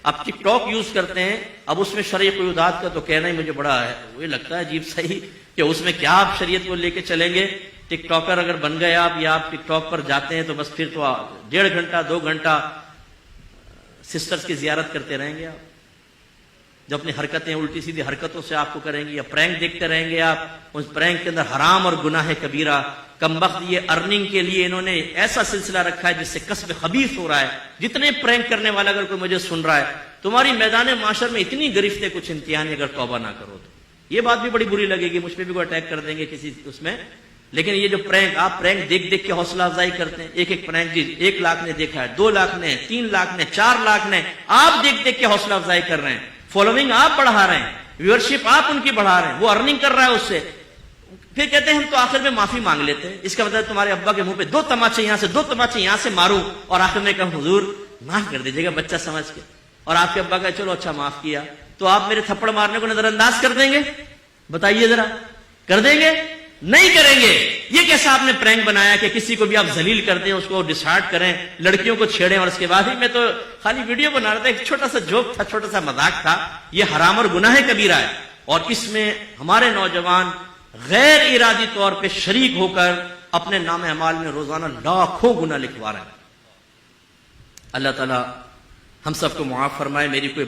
آپ ٹک talk use کرتے ہیں، اب اس میں شرعی قیودات کا تو کہنا ہی مجھے بڑا ہے وہ لگتا ہے عجیب صحیح کہ اس میں کیا آپ شریعت کو لے کے چلیں گے. ٹک ٹاکر اگر بن گئے آپ یا آپ ٹک ٹاک پر جاتے ہیں تو بس پھر تو 1.5 گھنٹہ 2 گھنٹہ سسٹرز کی زیارت کرتے رہیں گے آپ، جو اپنی حرکتیں الٹی سیدھی حرکتوں سے آپ کو کریں گے، یا پرینک دیکھتے رہیں گے آپ. اس پرینک کے اندر حرام اور گناہ کبیرہ. کمبخت یہ ارننگ کے لیے انہوں نے ایسا سلسلہ رکھا ہے جس سے کسب خبیث ہو رہا ہے. جتنے پرینک کرنے والا اگر کوئی مجھے سن رہا ہے، تمہاری میدان معاشر میں اتنی گرفتیں کچھ امتحان اگر توبہ نہ کرو تو یہ بات بھی بڑی بری لگے گی، مجھ پہ بھی کوئی اٹیک کر دیں گے کسی اس میں. لیکن یہ جو پرینک، آپ پرینک دیکھ دیکھ کے حوصلہ افزائی کرتے ہیں. ایک پرینک جی 1 لاکھ نے دیکھا ہے، 2 لاکھ نے، 3 لاکھ نے، 4 لاکھ نے، آپ دیکھ دیکھ کے حوصلہ افزائی کر رہے ہیں. فالوئنگ آپ بڑھا رہے ہیں، ویورشپ آپ ان کی بڑھا رہے ہیں، وہ ارننگ کر رہا ہے اس سے. پھر کہتے ہیں ہم تو آخر میں معافی مانگ لیتے ہیں. اس کا مطلب تمہارے ابا کے منہ پہ 2 تماچے یہاں سے 2 تماچے یہاں سے ماروں اور آخر میں کہوں حضور معاف کر دیجیے گا بچہ سمجھ کے، اور آپ کے ابا کا چلو اچھا معاف کیا، تو آپ میرے تھپڑ مارنے کو نظر انداز کر دیں گے؟ بتائیے ذرا، کر دیں گے؟ نہیں کریں گے. یہ کیسا آپ نے پرینک بنایا کہ کسی کو بھی آپ ذلیل کر دیں، اس کو ڈسہارٹ کریں، لڑکیوں کو چھیڑیں، اور اس کے بعد ہی میں تو خالی ویڈیو بنا رہا تھا، ایک چھوٹا سا جوک تھا، چھوٹا سا مذاق تھا. یہ حرام اور گناہ کبیرہ ہے، اور اس میں ہمارے نوجوان غیر ارادی طور پہ شریک ہو کر اپنے نام اعمال میں روزانہ لاکھوں گنا لکھوا رہے ہیں. اللہ تعالی ہم سب کو معاف فرمائے. میری کوئی